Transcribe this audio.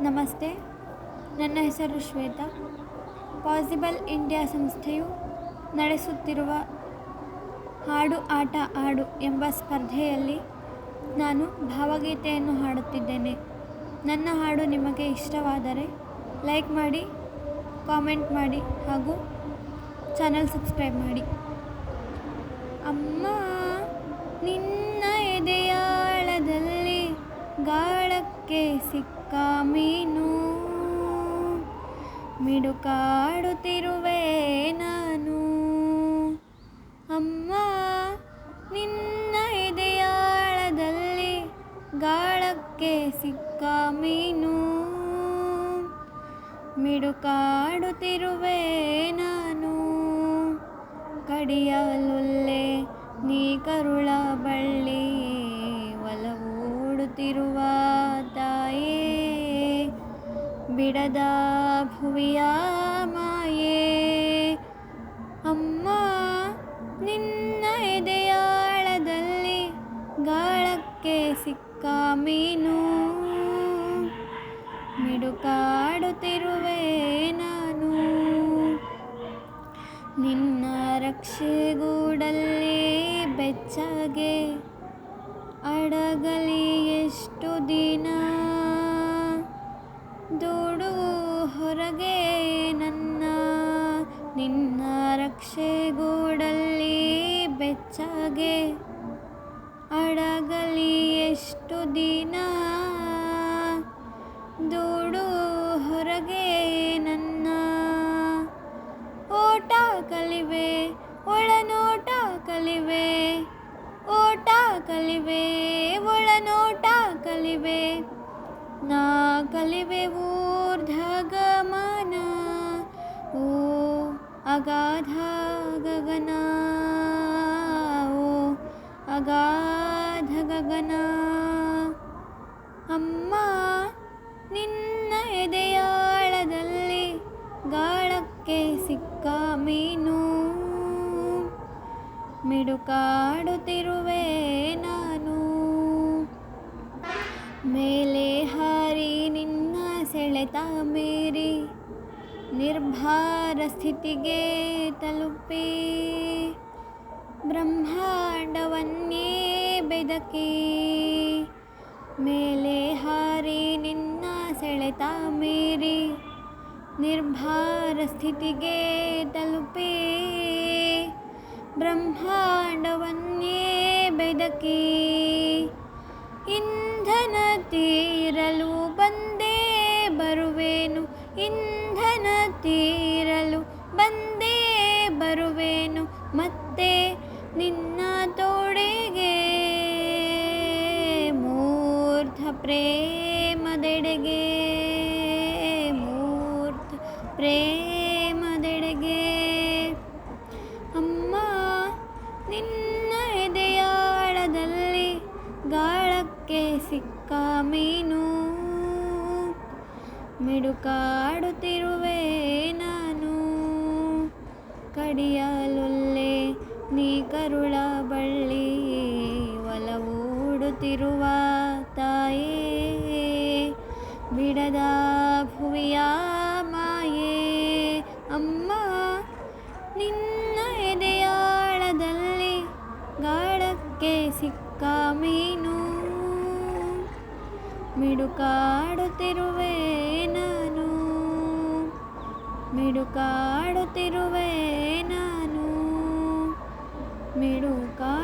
ನಮಸ್ತೆ, ನನ್ನ ಹೆಸರು ಶ್ವೇತಾ. ಪಾಸಿಬಲ್ ಇಂಡಿಯಾ ಸಂಸ್ಥೆಯು ನಡೆಸುತ್ತಿರುವ ಹಾಡು ಆಟ ಆಡು ಎಂಬ ಸ್ಪರ್ಧೆಯಲ್ಲಿ ನಾನು ಭಾವಗೀತೆಯನ್ನು ಹಾಡುತ್ತಿದ್ದೇನೆ. ನನ್ನ ಹಾಡು ನಿಮಗೆ ಇಷ್ಟವಾದರೆ ಲೈಕ್ ಮಾಡಿ, ಕಾಮೆಂಟ್ ಮಾಡಿ ಹಾಗೂ ಚಾನಲ್ ಸಬ್ಸ್ಕ್ರೈಬ್ ಮಾಡಿ. ಅಮ್ಮ ನಿನ್ನ ಎದೆಯಾಳದಲ್ಲಿ ಗಾಳಕ್ಕೆ ಸಿಕ್ಕ ಮೀನು, ಮಿಡುಕಾಡುತ್ತಿರುವೆ ನಾನು. ಅಮ್ಮ ನಿನ್ನ ಎದೆಯಾಳದಲ್ಲಿ ಗಾಳಕ್ಕೆ ಸಿಕ್ಕ ಮೀನು, ಮಿಡುಕಾಡುತ್ತಿರುವೆ ನಾನು. ಕಡಿಯಲುಲ್ಲೆ ನೀ ಕರುಳ ಬಳ್ಳಿ, ಒಲವೂಡುತ್ತಿರುವ ತಾಯೇ, ಬಿಡದ ಭುವಿಯ ಮಾಯೇ. ಅಮ್ಮ ನಿನ್ನ ಎದೆಯಾಳದಲ್ಲಿ ಗಾಳಕ್ಕೆ ಸಿಕ್ಕ ಮೀನು, ಮಿಡುಕಾಡುತ್ತಿರುವೆ ನಾನು. ನಿನ್ನ ರಕ್ಷೆಗೂಡಲ್ಲಿ ಬೆಚ್ಚಗೆ ಅಡಗಲಿ ಎಷ್ಟು ದಿನ, ದೂಡು ಹೊರಗೆ ನನ್ನ. ನಿನ್ನ ರಕ್ಷೆಗೂಡಲ್ಲಿ ಬೆಚ್ಚಗೆ ಅಡಗಲಿ ಎಷ್ಟು ದಿನ, ದೂಡು ಹೊರಗೆ ನನ್ನ. ಓಟ ಕಲಿವೆ ಒಳನೋಟ ಕಲಿವೆ, ಓಟ ಕಲಿವೆ ಒಳನೋಟ ಕಲಿವೆ. ನಾ ಕಲಿವೆ ಊರ್ಧ್ವಗಮನ, ಓ ಅಗಾಧ ಗಗನ, ಓ ಅಗಾಧ ಗಗನ. ಅಮ್ಮ ನಿನ್ನ ಎದೆಯಾಳದಲ್ಲಿ ಗಾಳಕ್ಕೆ ಸಿಕ್ಕ ಮೀನು, ಮಿಡುಕಾಡುತ್ತಿರುವೆ ನಾನು. ಮೇಲೆ ಹಾರಿ ನಿನ್ನ ಸೆಳೆತ ಮೀರಿ ನಿರ್ಭಾರ ಸ್ಥಿತಿಗೆ ತಲುಪಿ, ಬ್ರಹ್ಮಾಂಡವನ್ನೇ ಬೆದಕಿ. ಮೇಲೆ ಹಾರಿ ನಿನ್ನ ಸೆಳೆತ ಮೀರಿ ನಿರ್ಭಾರ ಸ್ಥಿತಿಗೆ ತಲುಪಿ, ಬ್ರಹ್ಮಾಂಡವನ್ನೇ ಬೆದಕಿ. ಇಂಧನ ತೀರಲು ಬಂದೇ ಬರುವೆನು, ಇಂಧನ ತೀರಲು ಬಂದೇ ಬರುವೆನು ಮತ್ತೆ ನಿನ್ನ ತೋಡೆಗೆ. ಮೂರ್ಧ ಪ್ರೇಮದೆಡೆಗೆ, ಮೂರ್ಧ ಪ್ರೇಮದೆಡೆಗೆ. ಅಮ್ಮ ನಿನ್ನ ಎದೆಯಾಳದಲ್ಲಿ ಗಾಳಕ್ಕೆ ಸಿಕ್ಕ ಮೀನು, ಮಿಡುಕಾಡುತ್ತಿರುವೆ ನಾನು. ಕಡಿಯಲುಲ್ಲೆ ನೀ ಕರುಳ ಬಳ್ಳಿ, ಒಲವೂಡುತ್ತಿರುವ ತಾಯೇ, ಬಿಡದ ಭುವಿಯ ಮಾಯೇ. ಅಮ್ಮ ನಿನ್ನ ಎದೆಯಾಳದಲ್ಲಿ ಗಾಳಕ್ಕೆ ಸಿಕ್ಕ ಮೀನು, ಮಿಡುಕಾಡುತ್ತಿರುವೆ ನಾನು, ಮಿಡುಕಾಡುತ್ತಿರುವೆ ನಾನು, ಮಿಡುಕಾ